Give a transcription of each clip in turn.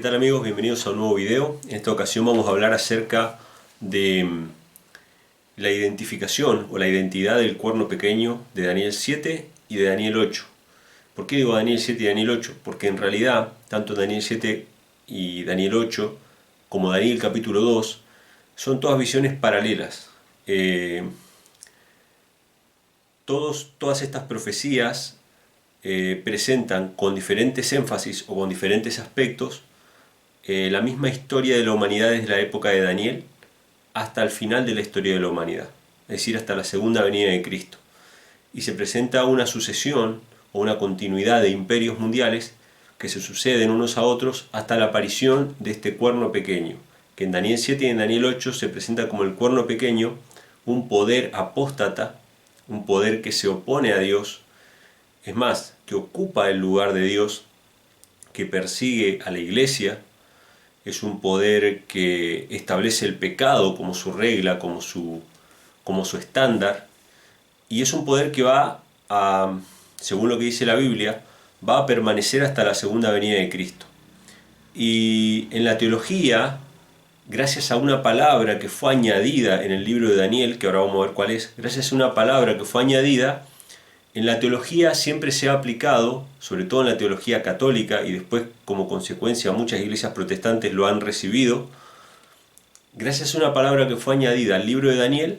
¿Qué tal amigos? Bienvenidos a un nuevo video. En esta ocasión vamos a hablar acerca de la identificación o la identidad del cuerno pequeño de Daniel 7 y de Daniel 8. ¿Por qué digo Daniel 7 y Daniel 8? Porque en realidad, tanto Daniel 7 y Daniel 8 como Daniel capítulo 2 son todas visiones paralelas. Todas estas profecías presentan con diferentes énfasis o con diferentes aspectos la misma historia de la humanidad desde la época de Daniel hasta el final de la historia de la humanidad, es decir, hasta la segunda venida de Cristo. Y se presenta una sucesión o una continuidad de imperios mundiales que se suceden unos a otros hasta la aparición de este cuerno pequeño, que en Daniel 7 y en Daniel 8 se presenta como el cuerno pequeño, un poder apóstata, un poder que se opone a Dios, es más, que ocupa el lugar de Dios, que persigue a la iglesia. Es un poder que establece el pecado como su regla, como su estándar, y es un poder que va a, según lo que dice la Biblia, va a permanecer hasta la segunda venida de Cristo. Y en la teología, gracias a una palabra que fue añadida en el libro de Daniel, que ahora vamos a ver cuál es, gracias a una palabra que fue añadida, en la teología siempre se ha aplicado, sobre todo en la teología católica, y después como consecuencia muchas iglesias protestantes lo han recibido, gracias a una palabra que fue añadida al libro de Daniel,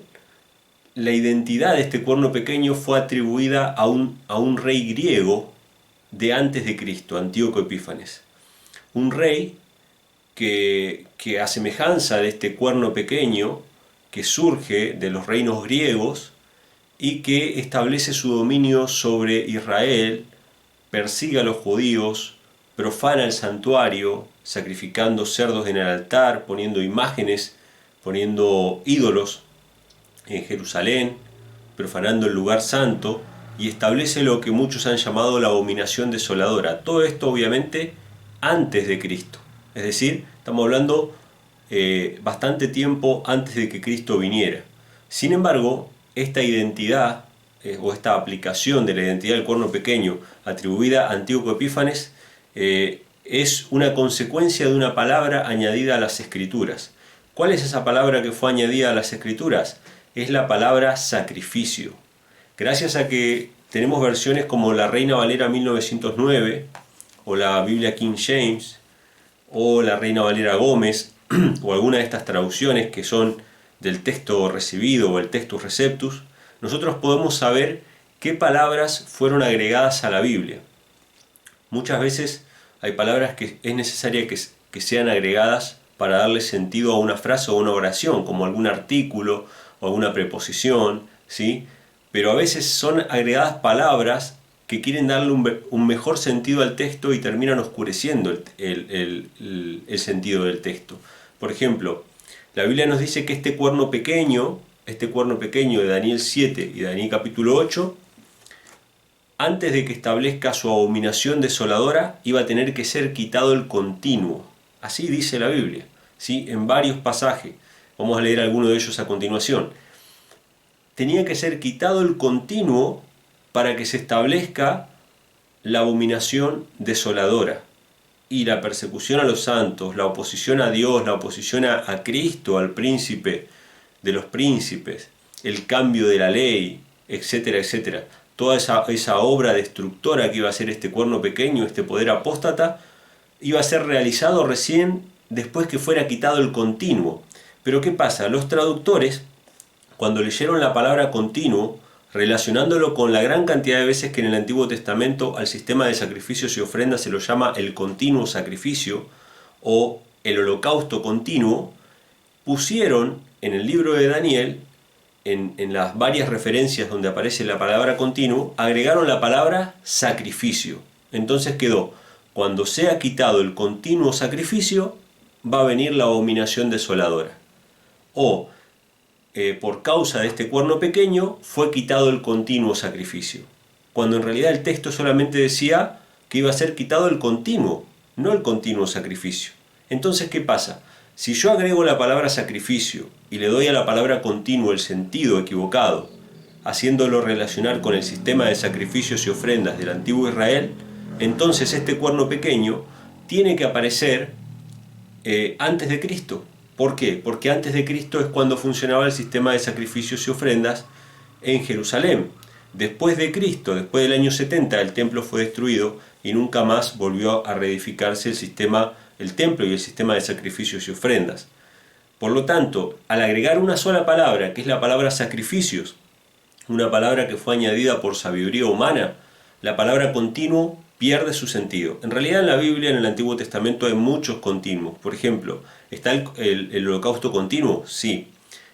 la identidad de este cuerno pequeño fue atribuida a un rey griego de antes de Cristo, Antíoco Epífanes. Un rey que a semejanza de este cuerno pequeño, que surge de los reinos griegos, y que establece su dominio sobre Israel, persigue a los judíos, profana el santuario, sacrificando cerdos en el altar, poniendo imágenes, poniendo ídolos en Jerusalén, profanando el lugar santo, y establece lo que muchos han llamado la abominación desoladora. Todo esto obviamente antes de Cristo, es decir, estamos hablando bastante tiempo antes de que Cristo viniera. Sin embargo, esta identidad o esta aplicación de la identidad del cuerno pequeño atribuida a Antíoco Epífanes es una consecuencia de una palabra añadida a las Escrituras. ¿Cuál es esa palabra que fue añadida a las Escrituras? Es la palabra sacrificio. Gracias a que tenemos versiones como la Reina Valera 1909 o la Biblia King James o la Reina Valera Gómez o alguna de estas traducciones que son del texto recibido o el Textus Receptus, nosotros podemos saber qué palabras fueron agregadas a la Biblia. Muchas veces hay palabras que es necesaria que sean agregadas para darle sentido a una frase o una oración, como algún artículo o alguna preposición, ¿sí? Pero a veces son agregadas palabras que quieren darle un mejor sentido al texto y terminan oscureciendo el sentido del texto. Por ejemplo, la Biblia nos dice que este cuerno pequeño de Daniel 7 y Daniel capítulo 8, antes de que establezca su abominación desoladora, iba a tener que ser quitado el continuo. Así dice la Biblia, ¿sí? En varios pasajes. Vamos a leer alguno de ellos a continuación. Tenía que ser quitado el continuo para que se establezca la abominación desoladora. Y la persecución a los santos, la oposición a Dios, la oposición a Cristo, al príncipe de los príncipes, el cambio de la ley, etcétera, etcétera. Toda esa obra destructora que iba a ser este cuerno pequeño, este poder apóstata, iba a ser realizado recién después que fuera quitado el continuo. Pero ¿qué pasa? Los traductores, cuando leyeron la palabra continuo, relacionándolo con la gran cantidad de veces que en el Antiguo Testamento al sistema de sacrificios y ofrendas se lo llama el continuo sacrificio o el holocausto continuo, pusieron en el libro de Daniel, en las varias referencias donde aparece la palabra continuo, agregaron la palabra sacrificio. Entonces quedó, cuando sea quitado el continuo sacrificio, va a venir la abominación desoladora. O por causa de este cuerno pequeño fue quitado el continuo sacrificio, cuando en realidad el texto solamente decía que iba a ser quitado el continuo, no el continuo sacrificio. Entonces, ¿qué pasa? Si yo agrego la palabra sacrificio y le doy a la palabra continuo el sentido equivocado, haciéndolo relacionar con el sistema de sacrificios y ofrendas del antiguo Israel, entonces este cuerno pequeño tiene que aparecer antes de Cristo. ¿Por qué? Porque antes de Cristo es cuando funcionaba el sistema de sacrificios y ofrendas en Jerusalén. Después de Cristo, después del año 70, el templo fue destruido y nunca más volvió a reedificarse el templo y el sistema de sacrificios y ofrendas. Por lo tanto, al agregar una sola palabra, que es la palabra sacrificios, una palabra que fue añadida por sabiduría humana, la palabra continuo pierde su sentido. En realidad en la Biblia, en el Antiguo Testamento, hay muchos continuos. Por ejemplo, ¿está el holocausto continuo? Sí.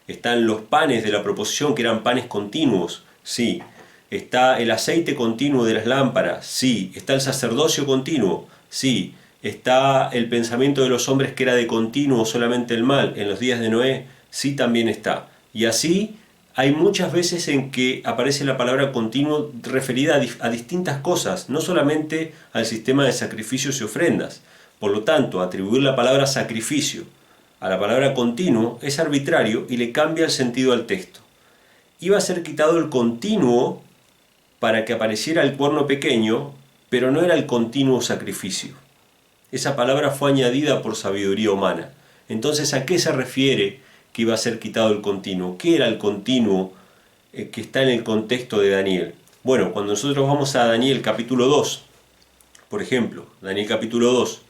¿Están los panes de la proposición, que eran panes continuos? Sí. ¿Está el aceite continuo de las lámparas? Sí. ¿Está el sacerdocio continuo? Sí. ¿Está el pensamiento de los hombres que era de continuo solamente el mal en los días de Noé? Sí, también está. Y así hay muchas veces en que aparece la palabra continuo referida a distintas cosas, no solamente al sistema de sacrificios y ofrendas. Por lo tanto, atribuir la palabra sacrificio a la palabra continuo es arbitrario y le cambia el sentido al texto. Iba a ser quitado el continuo para que apareciera el cuerno pequeño, pero no era el continuo sacrificio. Esa palabra fue añadida por sabiduría humana. Entonces, ¿a qué se refiere que iba a ser quitado el continuo? ¿Qué era el continuo que está en el contexto de Daniel? Bueno, cuando nosotros vamos a Daniel capítulo 2, por ejemplo, Daniel capítulo 2,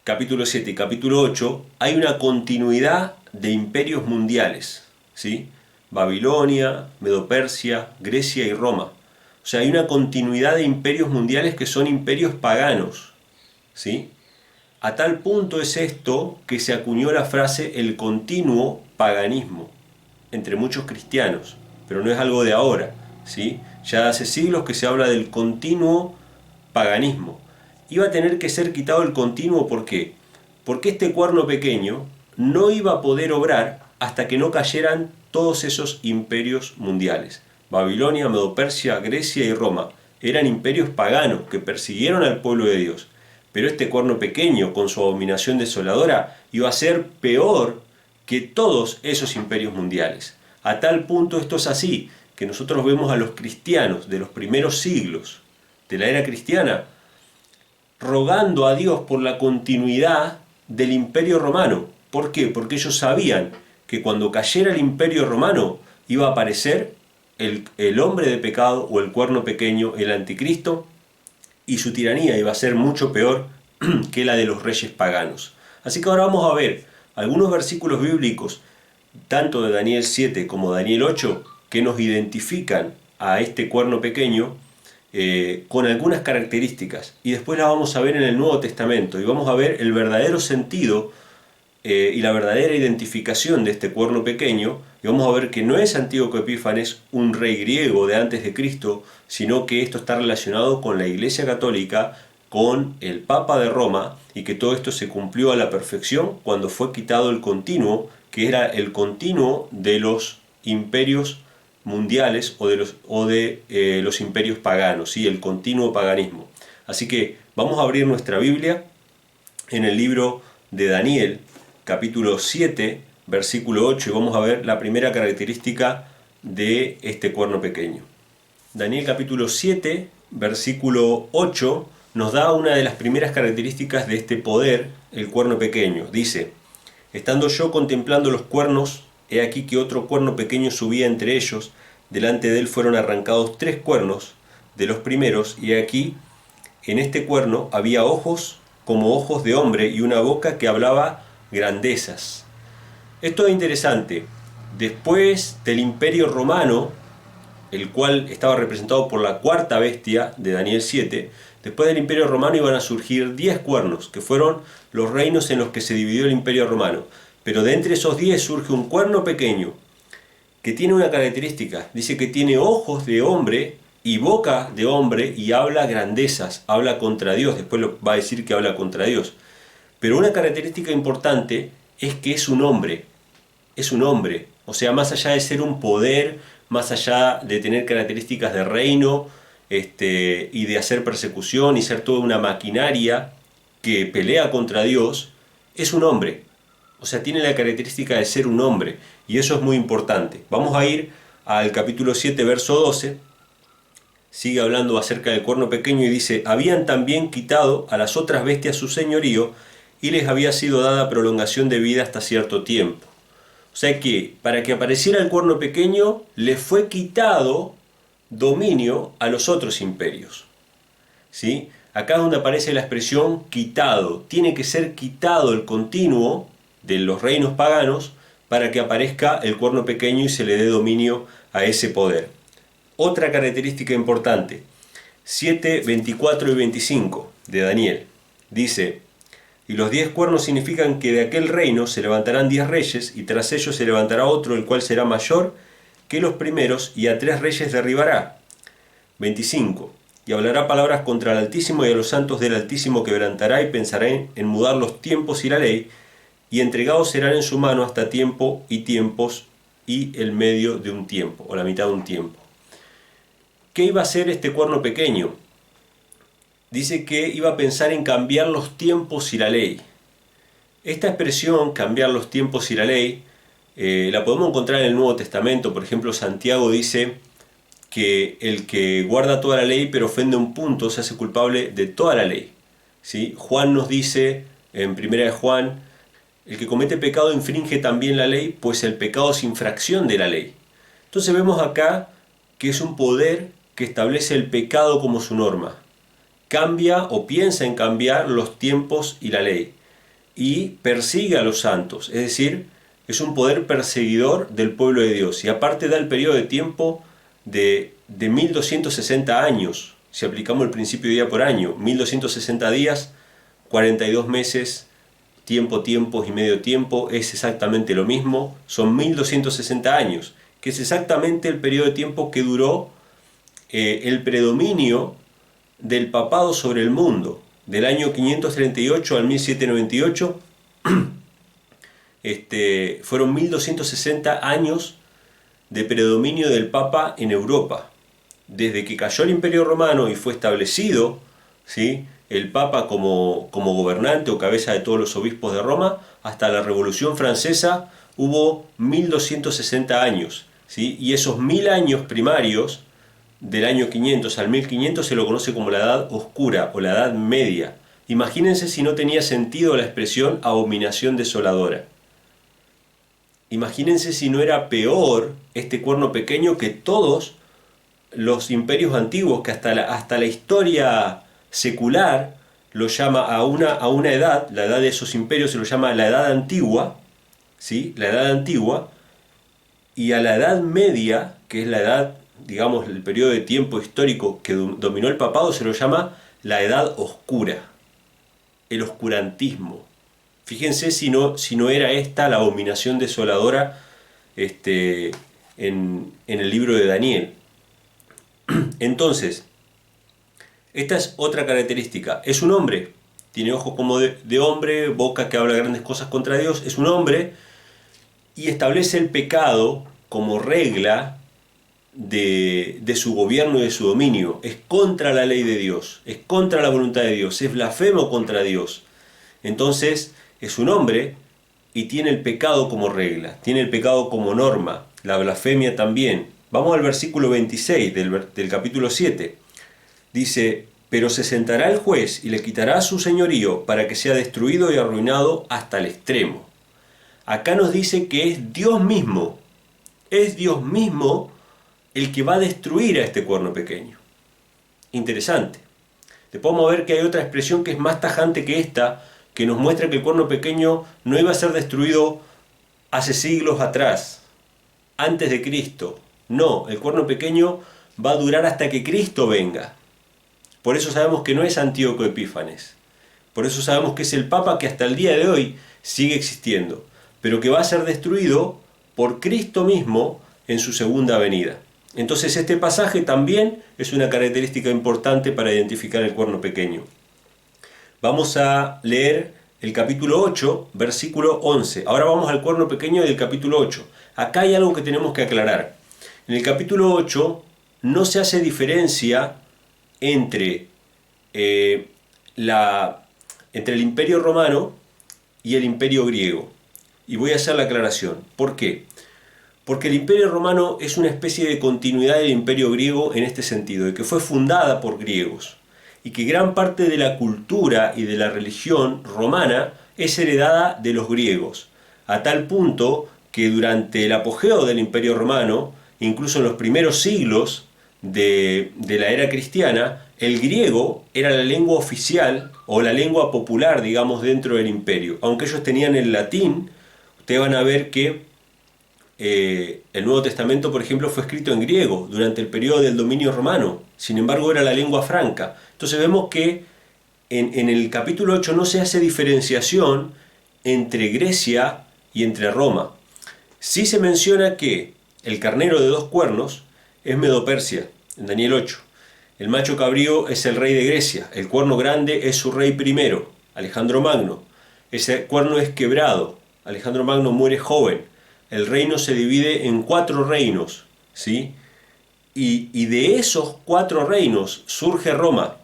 capítulo 7 y capítulo 8, hay una continuidad de imperios mundiales, ¿sí? Babilonia, Medo-Persia, Grecia y Roma. O sea, hay una continuidad de imperios mundiales que son imperios paganos, ¿sí? A tal punto es esto que se acuñó la frase el continuo paganismo entre muchos cristianos, pero no es algo de ahora, ¿sí? Ya hace siglos que se habla del continuo paganismo. Iba a tener que ser quitado el continuo, ¿por qué? Porque este cuerno pequeño no iba a poder obrar hasta que no cayeran todos esos imperios mundiales. Babilonia, Medo-Persia, Grecia y Roma eran imperios paganos que persiguieron al pueblo de Dios. Pero este cuerno pequeño, con su abominación desoladora, iba a ser peor que todos esos imperios mundiales. A tal punto esto es así, que nosotros vemos a los cristianos de los primeros siglos de la era cristiana rogando a Dios por la continuidad del imperio romano. ¿Por qué? Porque ellos sabían que cuando cayera el imperio romano iba a aparecer el hombre de pecado o el cuerno pequeño, el anticristo, y su tiranía iba a ser mucho peor que la de los reyes paganos. Así que ahora vamos a ver algunos versículos bíblicos, tanto de Daniel 7 como Daniel 8, que nos identifican a este cuerno pequeño con algunas características. Y después la vamos a ver en el Nuevo Testamento y vamos a ver el verdadero sentido y la verdadera identificación de este cuerno pequeño, y vamos a ver que no es Antíoco Epífanes un rey griego de antes de Cristo, sino que esto está relacionado con la Iglesia Católica, con el Papa de Roma, y que todo esto se cumplió a la perfección cuando fue quitado el continuo, que era el continuo de los imperios mundiales o de los imperios paganos, ¿sí? El continuo paganismo. Así que vamos a abrir nuestra Biblia en el libro de Daniel, capítulo 7, versículo 8, y vamos a ver la primera característica de este cuerno pequeño. Daniel capítulo 7, versículo 8, nos da una de las primeras características de este poder, el cuerno pequeño. Dice: estando yo contemplando los cuernos, he aquí que otro cuerno pequeño subía entre ellos, delante de él fueron arrancados 3 cuernos de los primeros, y aquí en este cuerno había ojos como ojos de hombre y una boca que hablaba grandezas. Esto es interesante. Después del imperio romano, el cual estaba representado por la cuarta bestia de Daniel 7, después del imperio romano iban a surgir 10 cuernos, que fueron los reinos en los que se dividió el imperio romano. Pero de entre esos 10 surge un cuerno pequeño, que tiene una característica. Dice que tiene ojos de hombre y boca de hombre y habla grandezas, habla contra Dios. Después va a decir que habla contra Dios. Pero una característica importante es que es un hombre. Es un hombre. O sea, más allá de ser un poder, más allá de tener características de reino y de hacer persecución y ser toda una maquinaria que pelea contra Dios, es un hombre. O sea, tiene la característica de ser un hombre. Y eso es muy importante. Vamos a ir al capítulo 7, verso 12. Sigue hablando acerca del cuerno pequeño y dice: habían también quitado a las otras bestias su señorío, y les había sido dada prolongación de vida hasta cierto tiempo. O sea que, para que apareciera el cuerno pequeño, le fue quitado dominio a los otros imperios. ¿Sí? Acá es donde aparece la expresión quitado. Tiene que ser quitado el continuo de los reinos paganos para que aparezca el cuerno pequeño y se le dé dominio a ese poder. Otra característica importante, 7, 24 y 25 de Daniel, dice: y los 10 cuernos significan que de aquel reino se levantarán 10 reyes, y tras ellos se levantará otro, el cual será mayor que los primeros, y a 3 reyes derribará. 25. Y hablará palabras contra el Altísimo, y a los santos del Altísimo quebrantará, y pensará en mudar los tiempos y la ley, y entregados serán en su mano hasta tiempo y tiempos, y el medio de un tiempo, o la mitad de un tiempo. ¿Qué iba a hacer este cuerno pequeño? Dice que iba a pensar en cambiar los tiempos y la ley. Esta expresión, cambiar los tiempos y la ley, la podemos encontrar en el Nuevo Testamento. Por ejemplo, Santiago dice que el que guarda toda la ley pero ofende un punto se hace culpable de toda la ley. ¿Sí? Juan nos dice en 1 de Juan: el que comete pecado infringe también la ley, pues el pecado es infracción de la ley. Entonces vemos acá que es un poder que establece el pecado como su norma. Cambia o piensa en cambiar los tiempos y la ley, y persigue a los santos, es decir, es un poder perseguidor del pueblo de Dios, y aparte da el periodo de tiempo de 1260 años, si aplicamos el principio de día por año, 1260 días, 42 meses, tiempos y medio tiempo, es exactamente lo mismo, son 1260 años, que es exactamente el periodo de tiempo que duró el predominio del papado sobre el mundo, del año 538 al 1798. Fueron 1260 años de predominio del Papa en Europa. Desde que cayó el Imperio Romano y fue establecido, ¿sí?, el Papa como gobernante o cabeza de todos los obispos de Roma, hasta la Revolución Francesa hubo 1260 años, ¿sí? Y esos 1000 años primarios, del año 500 al 1500, se lo conoce como la Edad Oscura o la Edad Media. Imagínense si no tenía sentido la expresión abominación desoladora. Imagínense si no era peor este cuerno pequeño que todos los imperios antiguos, que hasta la historia secular lo llama a una edad, la edad de esos imperios se lo llama la Edad Antigua, ¿sí? La Edad Antigua, y a la Edad Media, que es la edad, digamos, el periodo de tiempo histórico que dominó el papado, se lo llama la Edad Oscura, el oscurantismo. Fíjense si no era esta la abominación desoladora en el libro de Daniel. Entonces, esta es otra característica. Es un hombre, tiene ojos como de hombre, boca que habla grandes cosas contra Dios, es un hombre, y establece el pecado como regla de su gobierno y de su dominio. Es contra la ley de Dios, es contra la voluntad de Dios, es blasfemo contra Dios. Entonces es un hombre y tiene el pecado como regla, tiene el pecado como norma, la blasfemia también. Vamos al versículo 26 del capítulo 7. Dice: pero se sentará el juez y le quitará su señorío para que sea destruido y arruinado hasta el extremo. Acá nos dice que es Dios mismo el que va a destruir a este cuerno pequeño. Interesante. Después vamos a ver que hay otra expresión que es más tajante que esta, que nos muestra que el cuerno pequeño no iba a ser destruido hace siglos atrás, antes de Cristo. No, el cuerno pequeño va a durar hasta que Cristo venga. Por eso sabemos que no es Antíoco Epífanes. Por eso sabemos que es el Papa que hasta el día de hoy sigue existiendo, pero que va a ser destruido por Cristo mismo en su segunda venida. Entonces este pasaje también es una característica importante para identificar el cuerno pequeño. Vamos a leer el capítulo 8, versículo 11. Ahora vamos al cuerno pequeño del capítulo 8. Acá hay algo que tenemos que aclarar. En el capítulo 8 no se hace diferencia entre el Imperio Romano y el Imperio Griego. Y voy a hacer la aclaración. ¿Por qué? Porque el Imperio Romano es una especie de continuidad del Imperio Griego en este sentido, de que fue fundada por griegos y que gran parte de la cultura y de la religión romana es heredada de los griegos, a tal punto que durante el apogeo del Imperio Romano, incluso en los primeros siglos de la era cristiana, el griego era la lengua oficial o la lengua popular, digamos, dentro del imperio. Aunque ellos tenían el latín, ustedes van a ver que el Nuevo Testamento, por ejemplo, fue escrito en griego durante el periodo del dominio romano. Sin embargo, era la lengua franca. Entonces vemos que en el capítulo 8 no se hace diferenciación entre Grecia y entre Roma. Sí se menciona que el carnero de 2 cuernos es Medo-Persia, en Daniel 8. El macho cabrío es el rey de Grecia. El cuerno grande es su rey primero, Alejandro Magno. Ese cuerno es quebrado. Alejandro Magno muere joven. El reino se divide en 4 reinos, ¿sí? Y de esos 4 reinos surge Roma,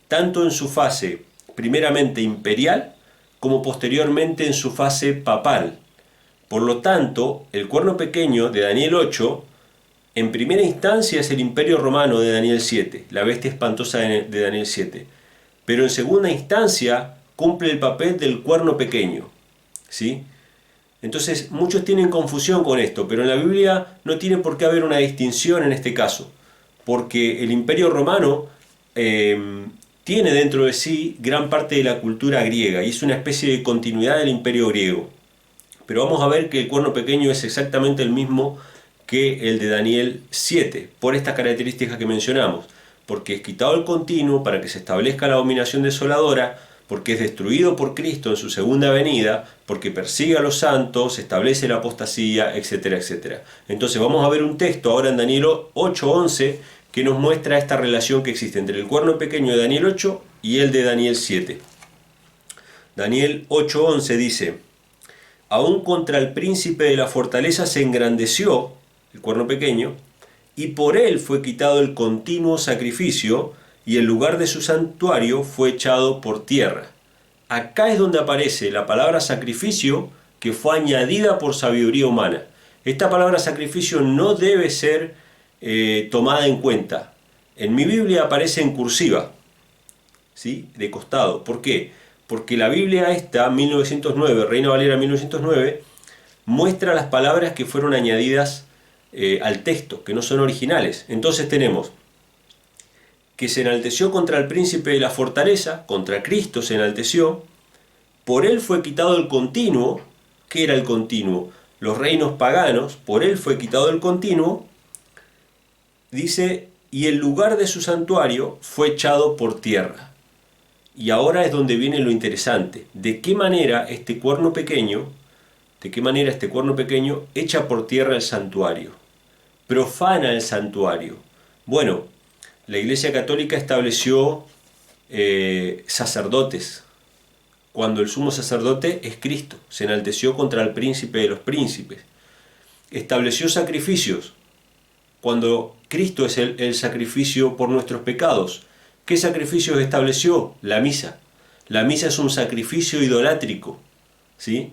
tanto en su fase primeramente imperial como posteriormente en su fase papal. Por lo tanto, el cuerno pequeño de Daniel 8, en primera instancia es el imperio romano de Daniel 7, la bestia espantosa de Daniel 7. Pero en segunda instancia cumple el papel del cuerno pequeño, ¿sí? Entonces muchos tienen confusión con esto, pero en la Biblia no tiene por qué haber una distinción en este caso, porque el imperio romano tiene dentro de sí gran parte de la cultura griega y es una especie de continuidad del imperio griego. Pero vamos a ver que el cuerno pequeño es exactamente el mismo que el de Daniel 7, por estas características que mencionamos, porque es quitado el continuo para que se establezca la dominación desoladora, porque es destruido por Cristo en su segunda venida, porque persigue a los santos, establece la apostasía, etcétera, etcétera. Entonces vamos a ver un texto ahora en Daniel 8:11 que nos muestra esta relación que existe entre el cuerno pequeño de Daniel 8 y el de Daniel 7. Daniel 8:11 dice: aún contra el príncipe de la fortaleza se engrandeció, el cuerno pequeño, y por él fue quitado el continuo sacrificio, y el lugar de su santuario fue echado por tierra. Acá es donde aparece la palabra sacrificio, que fue añadida por sabiduría humana. Esta palabra sacrificio no debe ser tomada en cuenta. En mi Biblia aparece en cursiva, ¿sí? De costado. ¿Por qué? Porque la Biblia esta, 1909, Reina Valera 1909, muestra las palabras que fueron añadidas al texto, que no son originales. Entonces tenemos que se enalteció contra el príncipe de la fortaleza, contra Cristo se enalteció, por él fue quitado el continuo. ¿Qué era el continuo? Los reinos paganos, por él fue quitado el continuo, dice, y el lugar de su santuario fue echado por tierra. Y ahora es donde viene lo interesante. ¿De qué manera este cuerno pequeño echa por tierra el santuario? Profana el santuario. Bueno, la Iglesia Católica estableció sacerdotes. Cuando el sumo sacerdote es Cristo, se enalteció contra el príncipe de los príncipes. Estableció sacrificios. Cuando Cristo es el sacrificio por nuestros pecados. ¿Qué sacrificios estableció? La misa. La misa es un sacrificio idolátrico, ¿sí?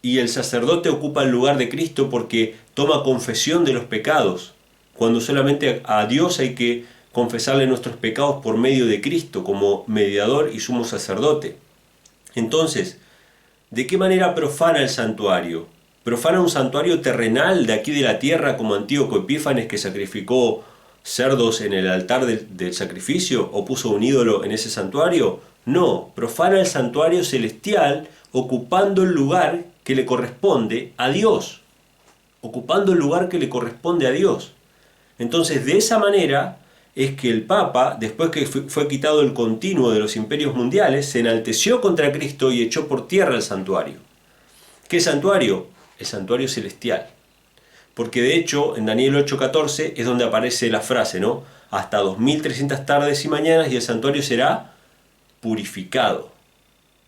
Y el sacerdote ocupa el lugar de Cristo porque toma confesión de los pecados, cuando solamente a Dios hay que confesarle nuestros pecados por medio de Cristo como mediador y sumo sacerdote. Entonces, ¿de qué manera profana el santuario? ¿Profana un santuario terrenal de aquí de la tierra como Antíoco Epífanes, que sacrificó cerdos en el altar del sacrificio o puso un ídolo en ese santuario? No, profana el santuario celestial ocupando el lugar que le corresponde a Dios. Ocupando el lugar que le corresponde a Dios. Entonces, de esa manera es que el Papa, después que fue quitado el continuo de los imperios mundiales, se enalteció contra Cristo y echó por tierra el santuario. ¿Qué santuario? El santuario celestial. Porque de hecho, en Daniel 8:14 es donde aparece la frase, ¿no? Hasta 2300 tardes y mañanas y el santuario será purificado.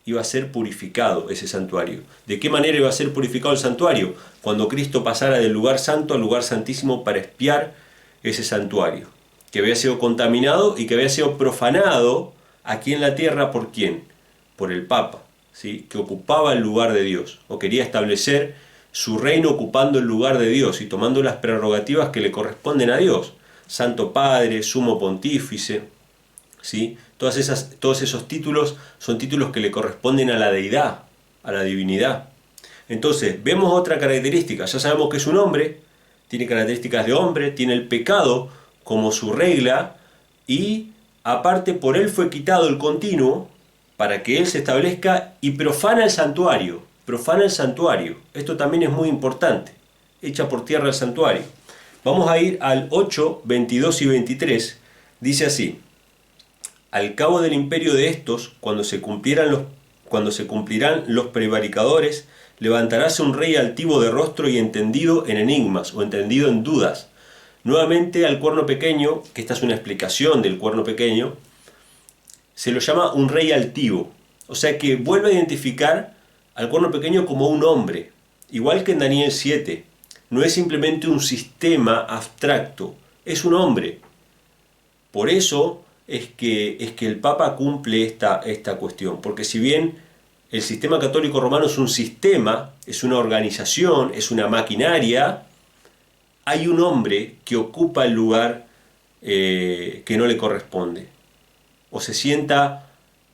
Iba a ser purificado ese santuario. ¿De qué manera iba a ser purificado el santuario? Cuando Cristo pasara del lugar santo al lugar santísimo para expiar ese santuario, que había sido contaminado y que había sido profanado aquí en la tierra. ¿Por quién? Por el Papa, ¿sí? Que ocupaba el lugar de Dios, o quería establecer su reino ocupando el lugar de Dios y tomando las prerrogativas que le corresponden a Dios. Santo Padre, Sumo Pontífice, ¿sí? Todos esos títulos son títulos que le corresponden a la deidad. a la divinidad. Entonces, vemos otra característica. Ya sabemos que es un hombre, tiene características de hombre, tiene el pecado como su regla, y aparte por él fue quitado el continuo para que él se establezca, y profana el santuario. Profana el santuario. Esto también es muy importante. Echa por tierra el santuario. Vamos a ir al 8, 22 y 23. Dice así: al cabo del imperio de estos, cuando se cumplirán los prevaricadores, levantaráse un rey altivo de rostro y entendido en enigmas, o entendido en dudas. Nuevamente al cuerno pequeño, que esta es una explicación del cuerno pequeño, se lo llama un rey altivo. O sea que vuelve a identificar al cuerno pequeño como un hombre, igual que en Daniel 7. No es simplemente un sistema abstracto, es un hombre. Por eso es que el Papa cumple esta cuestión, porque si bien el sistema católico romano es un sistema, es una organización, es una maquinaria, hay un hombre que ocupa el lugar que no le corresponde, o se sienta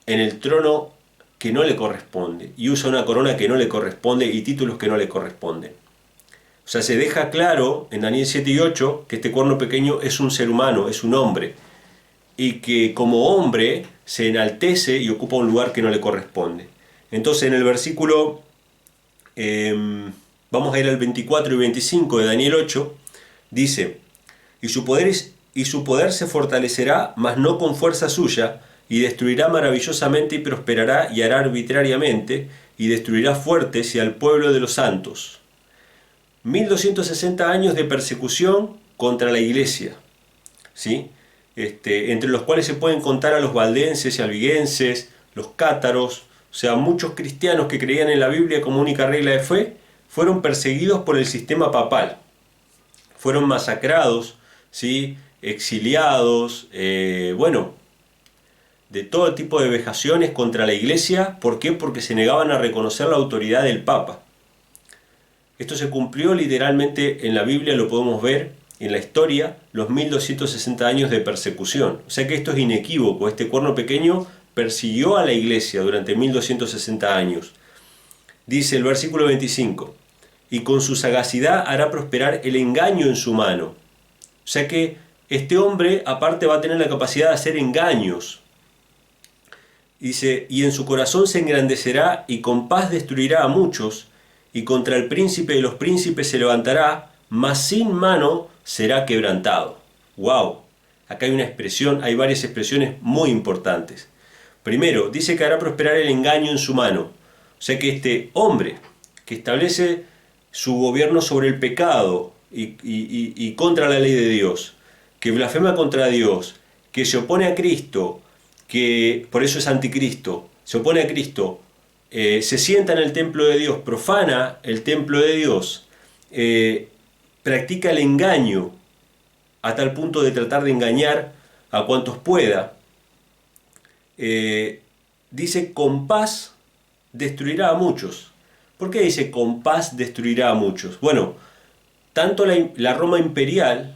en el trono que no le corresponde, y usa una corona que no le corresponde y títulos que no le corresponden. O sea, se deja claro en Daniel 7 y 8 que este cuerno pequeño es un ser humano, es un hombre, y que como hombre se enaltece y ocupa un lugar que no le corresponde. Entonces en el versículo, vamos a ir al 24 y 25 de Daniel 8, dice: y su poder se fortalecerá, mas no con fuerza suya, y destruirá maravillosamente y prosperará y hará arbitrariamente, y destruirá fuertes y al pueblo de los santos. 1260 años de persecución contra la iglesia, ¿sí? Entre los cuales se pueden contar a los valdenses y albigenses, los cátaros, o sea, muchos cristianos que creían en la Biblia como única regla de fe, fueron perseguidos por el sistema papal, fueron masacrados, ¿sí? Exiliados, de todo tipo de vejaciones contra la iglesia. ¿Por qué? Porque se negaban a reconocer la autoridad del Papa. Esto se cumplió literalmente en la Biblia, lo podemos ver en la historia, los 1260 años de persecución. O sea que esto es inequívoco, este cuerno pequeño persiguió a la iglesia durante 1260 años. Dice el versículo 25: y con su sagacidad hará prosperar el engaño en su mano. O sea que este hombre aparte va a tener la capacidad de hacer engaños. Dice: y en su corazón se engrandecerá y con paz destruirá a muchos, y contra el príncipe de los príncipes se levantará, mas sin mano será quebrantado. ¡Wow! Acá hay una expresión, hay varias expresiones muy importantes. Primero, dice que hará prosperar el engaño en su mano. O sea que este hombre que establece su gobierno sobre el pecado y contra la ley de Dios, que blasfema contra Dios, que se opone a Cristo, que por eso es anticristo, se opone a Cristo, se sienta en el templo de Dios, profana el templo de Dios, practica el engaño a tal punto de tratar de engañar a cuantos pueda. Dice: con paz destruirá a muchos. ¿Por qué dice con paz destruirá a muchos? Bueno, tanto la Roma imperial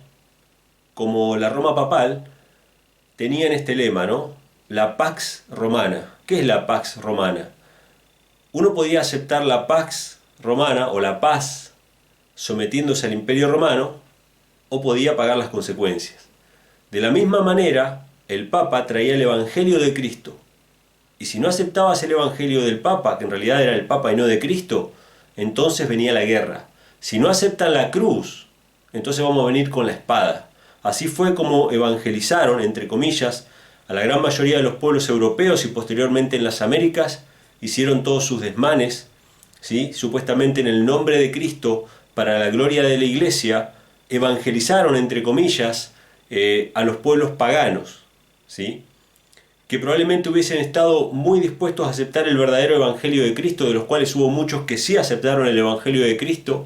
como la Roma papal tenían este lema, ¿no? La Pax Romana. ¿Qué es la Pax Romana? Uno podía aceptar la Pax Romana o la paz sometiéndose al Imperio Romano, o podía pagar las consecuencias. De la misma manera, el Papa traía el Evangelio de Cristo. Y si no aceptabas el Evangelio del Papa, que en realidad era el Papa y no de Cristo, entonces venía la guerra. Si no aceptan la cruz, entonces vamos a venir con la espada. Así fue como evangelizaron, entre comillas, a la gran mayoría de los pueblos europeos, y posteriormente en las Américas hicieron todos sus desmanes, ¿sí? Supuestamente en el nombre de Cristo, para la gloria de la Iglesia, evangelizaron, entre comillas, a los pueblos paganos, ¿sí? Que probablemente hubiesen estado muy dispuestos a aceptar el verdadero Evangelio de Cristo, de los cuales hubo muchos que sí aceptaron el Evangelio de Cristo,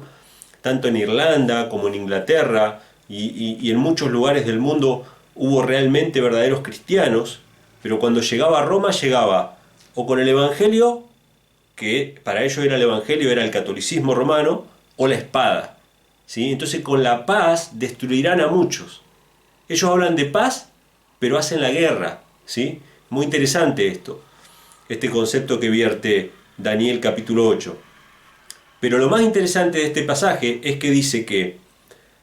tanto en Irlanda como en Inglaterra y en muchos lugares del mundo hubo realmente verdaderos cristianos, pero cuando llegaba a Roma llegaba o con el Evangelio, que para ellos era el Evangelio, era el catolicismo romano, o la espada, ¿sí? Entonces con la paz destruirán a muchos. Ellos hablan de paz, pero hacen la guerra, ¿sí? Muy interesante esto, este concepto que vierte Daniel capítulo 8. Pero lo más interesante de este pasaje es que dice que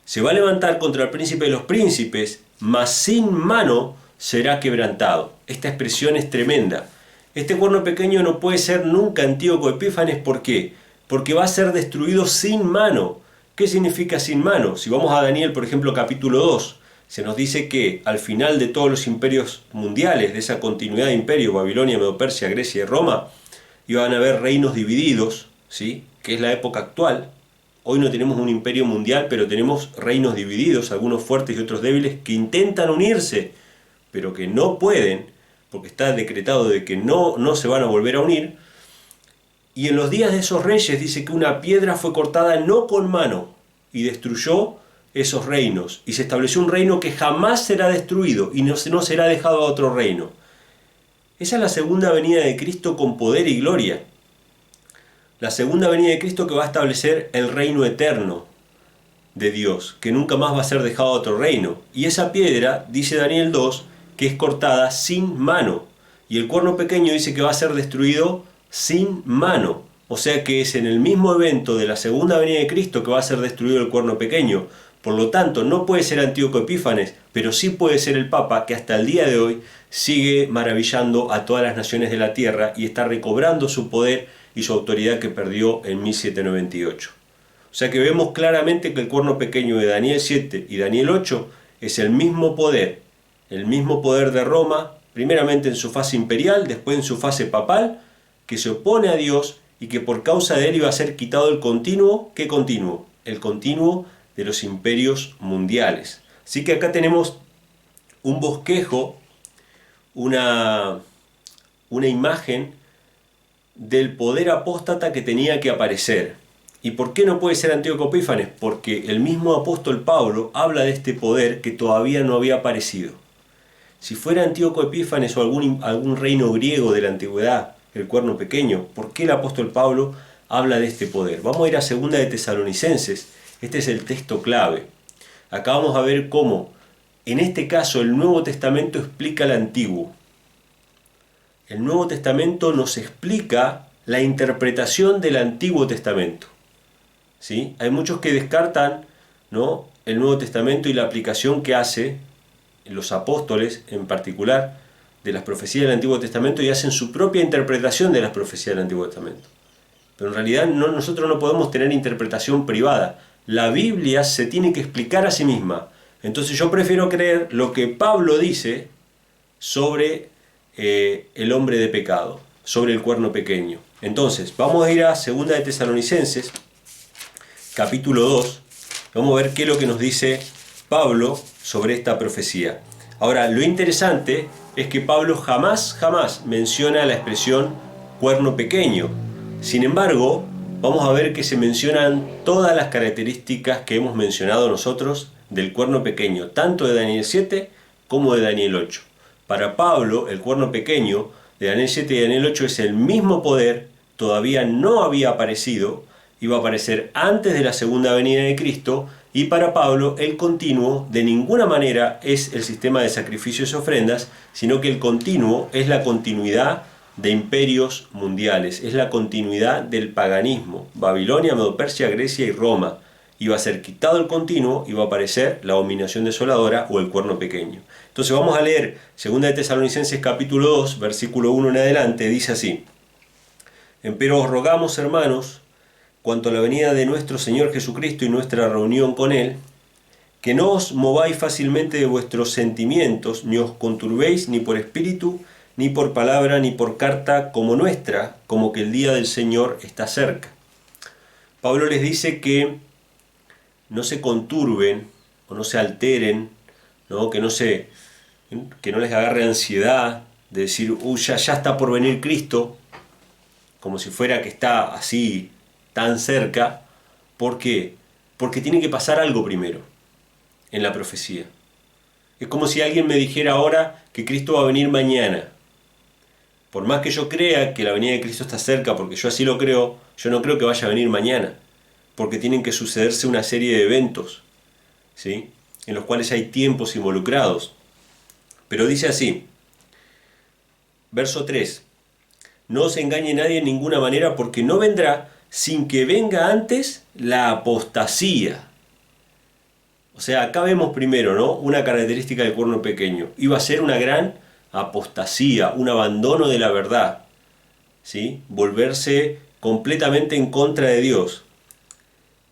se va a levantar contra el príncipe de los príncipes, mas sin mano será quebrantado. Esta expresión es tremenda. Este cuerno pequeño no puede ser nunca Antíoco Epífanes. ¿Por qué? Porque va a ser destruido sin mano. ¿Qué significa sin mano? Si vamos a Daniel, por ejemplo, capítulo 2, se nos dice que al final de todos los imperios mundiales, de esa continuidad de imperios, Babilonia, Medo-Persia, Grecia y Roma, iban a haber reinos divididos, ¿sí? Que es la época actual. Hoy no tenemos un imperio mundial, pero tenemos reinos divididos, algunos fuertes y otros débiles, que intentan unirse, pero que no pueden, porque está decretado de que no se van a volver a unir. Y en los días de esos reyes dice que una piedra fue cortada no con mano y destruyó esos reinos. Y se estableció un reino que jamás será destruido y no será dejado a otro reino. Esa es la segunda venida de Cristo con poder y gloria. La segunda venida de Cristo que va a establecer el reino eterno de Dios, que nunca más va a ser dejado a otro reino. Y esa piedra, dice Daniel 2, que es cortada sin mano. Y el cuerno pequeño dice que va a ser destruido sin mano. O sea que es en el mismo evento de la segunda venida de Cristo que va a ser destruido el cuerno pequeño. Por lo tanto, no puede ser Antíoco Epífanes, pero sí puede ser el Papa, que hasta el día de hoy sigue maravillando a todas las naciones de la tierra y está recobrando su poder y su autoridad que perdió en 1798. O sea que vemos claramente que el cuerno pequeño de Daniel 7 y Daniel 8 es el mismo poder de Roma, primeramente en su fase imperial, después en su fase papal, que se opone a Dios y que por causa de él iba a ser quitado el continuo. ¿Qué continuo? El continuo de los imperios mundiales. Así que acá tenemos un bosquejo, una imagen del poder apóstata que tenía que aparecer. ¿Y por qué no puede ser Antíoco Epífanes? Porque el mismo apóstol Pablo habla de este poder que todavía no había aparecido. Si fuera Antíoco Epífanes o algún reino griego de la antigüedad, el cuerno pequeño, ¿por qué el apóstol Pablo habla de este poder? Vamos a ir a 2 de Tesalonicenses. Este es el texto clave. Acá vamos a ver cómo, en este caso, el Nuevo Testamento explica el Antiguo. El Nuevo Testamento nos explica la interpretación del Antiguo Testamento. ¿Sí? Hay muchos que descartan, ¿no?, el Nuevo Testamento y la aplicación que hace los apóstoles, en particular, de las profecías del Antiguo Testamento, y hacen su propia interpretación de las profecías del Antiguo Testamento. Pero en realidad nosotros no podemos tener interpretación privada. La Biblia se tiene que explicar a sí misma. Entonces yo prefiero creer lo que Pablo dice sobre el hombre de pecado, sobre el cuerno pequeño. Entonces, vamos a ir a 2 de Tesalonicenses, capítulo 2. Vamos a ver qué es lo que nos dice Pablo sobre esta profecía. Ahora, lo interesante es que Pablo jamás menciona la expresión cuerno pequeño. Sin embargo, vamos a ver que se mencionan todas las características que hemos mencionado nosotros del cuerno pequeño, tanto de Daniel 7 como de Daniel 8. Para Pablo, el cuerno pequeño de Daniel 7 y Daniel 8 es el mismo poder, todavía no había aparecido, iba a aparecer antes de la segunda venida de Cristo, y para Pablo el continuo de ninguna manera es el sistema de sacrificios y ofrendas, sino que el continuo es la continuidad de imperios mundiales, es la continuidad del paganismo. Babilonia, Medo-Persia, Grecia y Roma. Iba a ser quitado el continuo y va a aparecer la abominación desoladora o el cuerno pequeño. Entonces vamos a leer 2 de Tesalonicenses capítulo 2, versículo 1 en adelante, dice así: Empero os rogamos, hermanos, cuanto a la venida de nuestro Señor Jesucristo y nuestra reunión con Él, que no os mováis fácilmente de vuestros sentimientos, ni os conturbéis ni por espíritu, ni por palabra, ni por carta como nuestra, como que el día del Señor está cerca. Pablo les dice que no se conturben o no se alteren, ¿no? Que no les agarre ansiedad de decir, ya está por venir Cristo, como si fuera que está así tan cerca. ¿Por qué? Porque tiene que pasar algo primero en la profecía. Es como si alguien me dijera ahora que Cristo va a venir mañana. Por más que yo crea que la venida de Cristo está cerca, porque yo así lo creo, yo no creo que vaya a venir mañana, porque tienen que sucederse una serie de eventos, ¿sí?, en los cuales hay tiempos involucrados. Pero dice así, verso 3: No se engañe nadie en ninguna manera, porque no vendrá sin que venga antes la apostasía. O sea, acá vemos primero, ¿no?, una característica del cuerno pequeño. Iba a ser una gran apostasía, un abandono de la verdad, ¿sí? Volverse completamente en contra de Dios.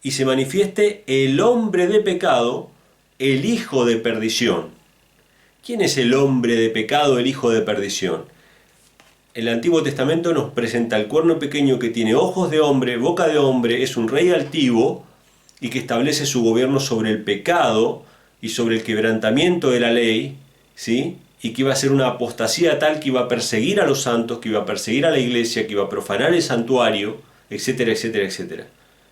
Y se manifieste el hombre de pecado, el hijo de perdición. ¿Quién es el hombre de pecado, el hijo de perdición? El Antiguo Testamento nos presenta el cuerno pequeño que tiene ojos de hombre, boca de hombre, es un rey altivo y que establece su gobierno sobre el pecado y sobre el quebrantamiento de la ley, ¿sí? Y que iba a ser una apostasía tal que iba a perseguir a los santos, que iba a perseguir a la iglesia, que iba a profanar el santuario, etcétera, etcétera, etcétera.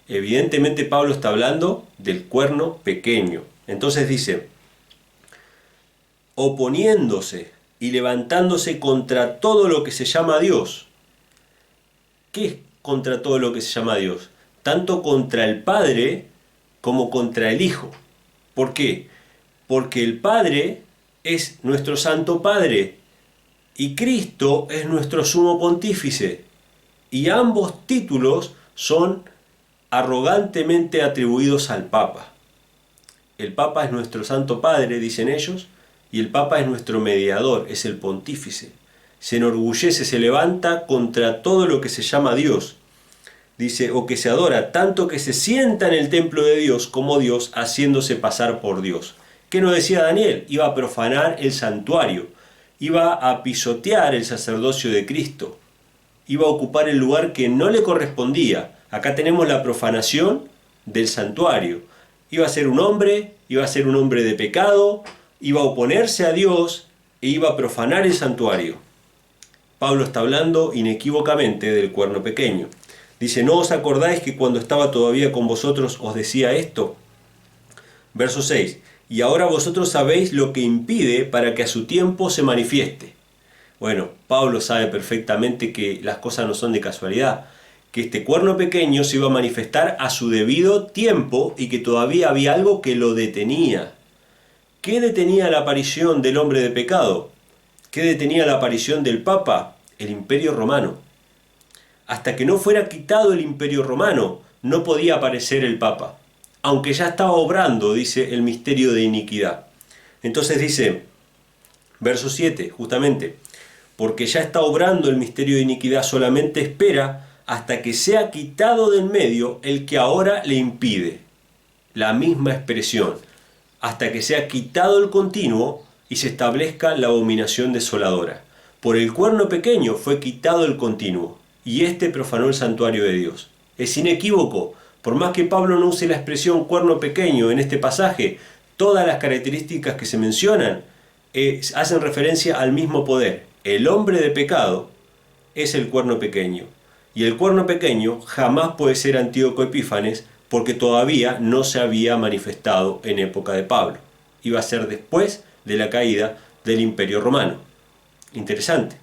Evidentemente Pablo está hablando del cuerno pequeño. Entonces dice, oponiéndose y levantándose contra todo lo que se llama Dios. ¿Qué es contra todo lo que se llama Dios? Tanto contra el Padre como contra el Hijo. ¿Por qué? Porque el Padre es nuestro Santo Padre y Cristo es nuestro Sumo Pontífice. Y ambos títulos son arrogantemente atribuidos al Papa. El Papa es nuestro Santo Padre, dicen ellos, y el Papa es nuestro mediador, es el pontífice. Se enorgullece, se levanta contra todo lo que se llama Dios. Dice, o que se adora, tanto que se sienta en el templo de Dios como Dios, haciéndose pasar por Dios. ¿Qué nos decía Daniel? Iba a profanar el santuario, iba a pisotear el sacerdocio de Cristo, iba a ocupar el lugar que no le correspondía. Acá tenemos la profanación del santuario. Iba a ser un hombre de pecado, iba a oponerse a Dios e iba a profanar el santuario. Pablo está hablando inequívocamente del cuerno pequeño. Dice, ¿no os acordáis que cuando estaba todavía con vosotros os decía esto? Verso 6. Y ahora vosotros sabéis lo que impide para que a su tiempo se manifieste. Bueno, Pablo sabe perfectamente que las cosas no son de casualidad, que este cuerno pequeño se iba a manifestar a su debido tiempo y que todavía había algo que lo detenía. ¿Qué detenía la aparición del hombre de pecado? ¿Qué detenía la aparición del Papa? El Imperio Romano. Hasta que no fuera quitado el Imperio Romano, no podía aparecer el Papa, aunque ya estaba obrando, dice, el misterio de iniquidad. Entonces dice, verso 7, justamente, porque ya está obrando el misterio de iniquidad, solamente espera hasta que sea quitado del medio el que ahora le impide. La misma expresión, hasta que sea quitado el continuo y se establezca la abominación desoladora. Por el cuerno pequeño fue quitado el continuo, y éste profanó el santuario de Dios. Es inequívoco, por más que Pablo no use la expresión cuerno pequeño en este pasaje, todas las características que se mencionan hacen referencia al mismo poder. El hombre de pecado es el cuerno pequeño, y el cuerno pequeño jamás puede ser Antíoco Epífanes, porque todavía no se había manifestado en época de Pablo. Iba a ser después de la caída del Imperio Romano. Interesante.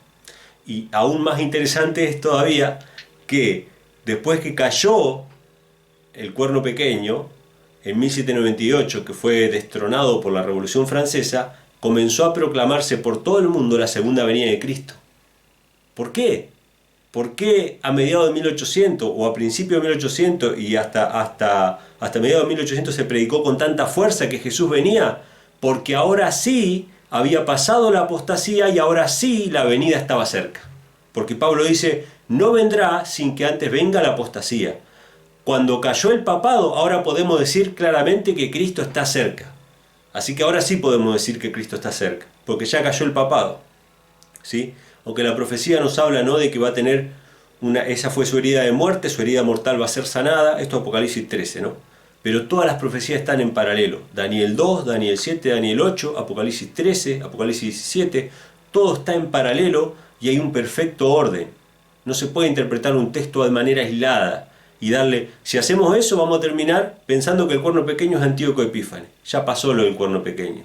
Y aún más interesante es todavía que después que cayó el cuerno pequeño, en 1798, que fue destronado por la Revolución Francesa, comenzó a proclamarse por todo el mundo la segunda venida de Cristo. ¿Por qué? ¿Por qué a mediados de 1800 o a principios de 1800 y hasta mediados de 1800 se predicó con tanta fuerza que Jesús venía? Porque ahora sí había pasado la apostasía y ahora sí la venida estaba cerca. Porque Pablo dice, no vendrá sin que antes venga la apostasía. Cuando cayó el papado, ahora podemos decir claramente que Cristo está cerca. Así que ahora sí podemos decir que Cristo está cerca, porque ya cayó el papado, ¿sí? Aunque la profecía nos habla, ¿no?, de que va a tener esa fue su herida de muerte, su herida mortal va a ser sanada, esto es Apocalipsis 13, ¿no? Pero todas las profecías están en paralelo. Daniel 2, Daniel 7, Daniel 8, Apocalipsis 13, Apocalipsis 17, todo está en paralelo y hay un perfecto orden. No se puede interpretar un texto de manera aislada y darle, si hacemos eso vamos a terminar pensando que el cuerno pequeño es Antíoco Epífanes. Ya pasó lo del cuerno pequeño.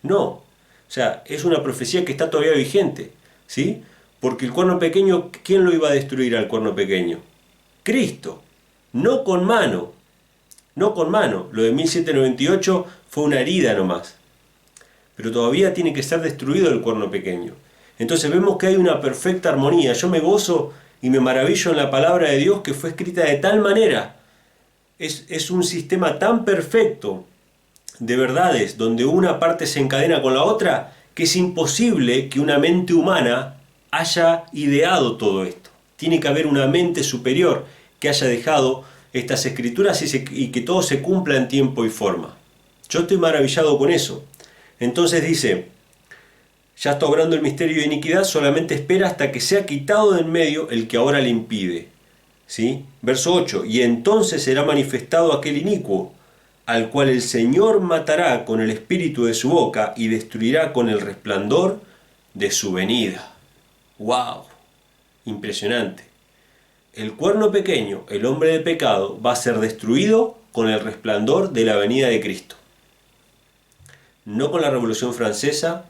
No, o sea, es una profecía que está todavía vigente, ¿sí? Porque el cuerno pequeño, ¿quién lo iba a destruir al cuerno pequeño? Cristo, no con mano. No con mano, lo de 1798 fue una herida nomás. Pero todavía tiene que ser destruido el cuerno pequeño. Entonces vemos que hay una perfecta armonía. Yo me gozo y me maravillo en la palabra de Dios que fue escrita de tal manera. Es un sistema tan perfecto de verdades donde una parte se encadena con la otra que es imposible que una mente humana haya ideado todo esto. Tiene que haber una mente superior que haya dejado estas escrituras y que todo se cumpla en tiempo y forma. Yo estoy maravillado con eso. Entonces dice, ya está obrando el misterio de iniquidad, solamente espera hasta que sea quitado de en medio el que ahora le impide. ¿Sí? Verso 8, y entonces será manifestado aquel inicuo, al cual el Señor matará con el espíritu de su boca y destruirá con el resplandor de su venida. ¡Wow! Impresionante. El cuerno pequeño, el hombre de pecado, va a ser destruido con el resplandor de la venida de Cristo. No con la Revolución Francesa,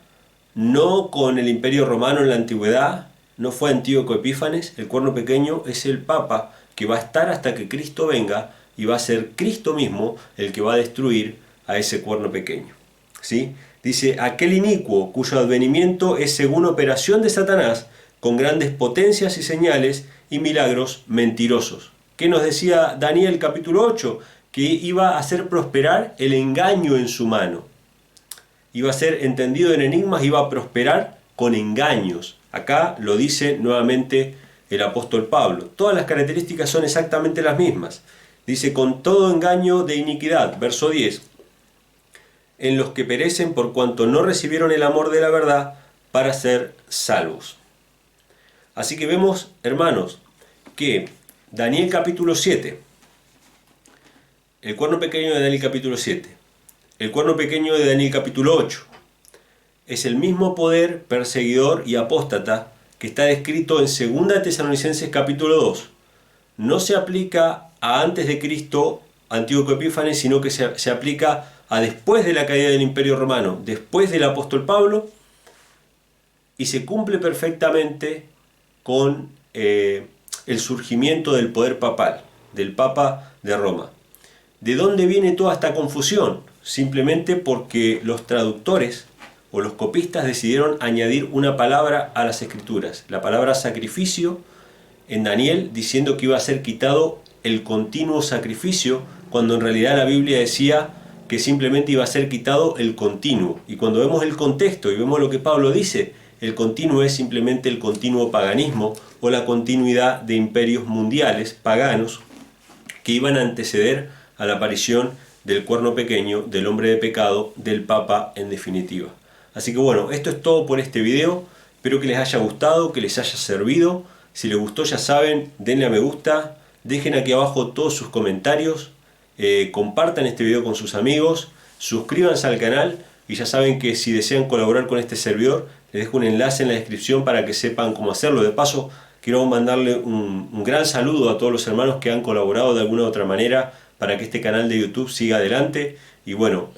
no con el Imperio Romano en la Antigüedad, no fue Antíoco Epífanes. El cuerno pequeño es el Papa que va a estar hasta que Cristo venga y va a ser Cristo mismo el que va a destruir a ese cuerno pequeño. ¿Sí? Dice, aquel inicuo cuyo advenimiento es según operación de Satanás, con grandes potencias y señales y milagros mentirosos. ¿Qué nos decía Daniel capítulo 8? Que iba a hacer prosperar el engaño en su mano. Iba a ser entendido en enigmas, iba a prosperar con engaños. Acá lo dice nuevamente el apóstol Pablo. Todas las características son exactamente las mismas. Dice, con todo engaño de iniquidad, verso 10, en los que perecen por cuanto no recibieron el amor de la verdad para ser salvos. Así que vemos, hermanos, que Daniel capítulo 7, el cuerno pequeño de Daniel capítulo 7, el cuerno pequeño de Daniel capítulo 8, es el mismo poder perseguidor y apóstata que está descrito en 2 Tesalonicenses capítulo 2. No se aplica a antes de Cristo, Antíoco Epífanes, sino que se aplica a después de la caída del Imperio Romano, después del apóstol Pablo, y se cumple perfectamente con el surgimiento del poder papal, del Papa de Roma. ¿De dónde viene toda esta confusión? Simplemente porque los traductores o los copistas decidieron añadir una palabra a las escrituras, la palabra sacrificio en Daniel, diciendo que iba a ser quitado el continuo sacrificio, cuando en realidad la Biblia decía que simplemente iba a ser quitado el continuo. Y cuando vemos el contexto y vemos lo que Pablo dice, el continuo es simplemente el continuo paganismo o la continuidad de imperios mundiales paganos que iban a anteceder a la aparición del cuerno pequeño, del hombre de pecado, del Papa en definitiva. Así que bueno, esto es todo por este video. Espero que les haya gustado, que les haya servido. Si les gustó, ya saben, denle a me gusta, dejen aquí abajo todos sus comentarios, compartan este video con sus amigos, suscríbanse al canal y ya saben que si desean colaborar con este servidor, les dejo un enlace en la descripción para que sepan cómo hacerlo. De paso, quiero mandarle un gran saludo a todos los hermanos que han colaborado de alguna u otra manera para que este canal de YouTube siga adelante. Y bueno,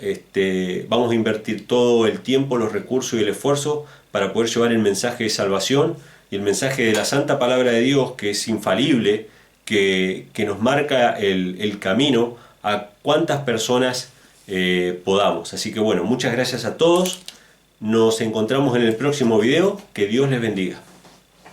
vamos a invertir todo el tiempo, los recursos y el esfuerzo para poder llevar el mensaje de salvación y el mensaje de la santa palabra de Dios, que es infalible, que nos marca el camino a cuántas personas podamos. Así que bueno, muchas gracias a todos. Nos encontramos en el próximo video. Que Dios les bendiga.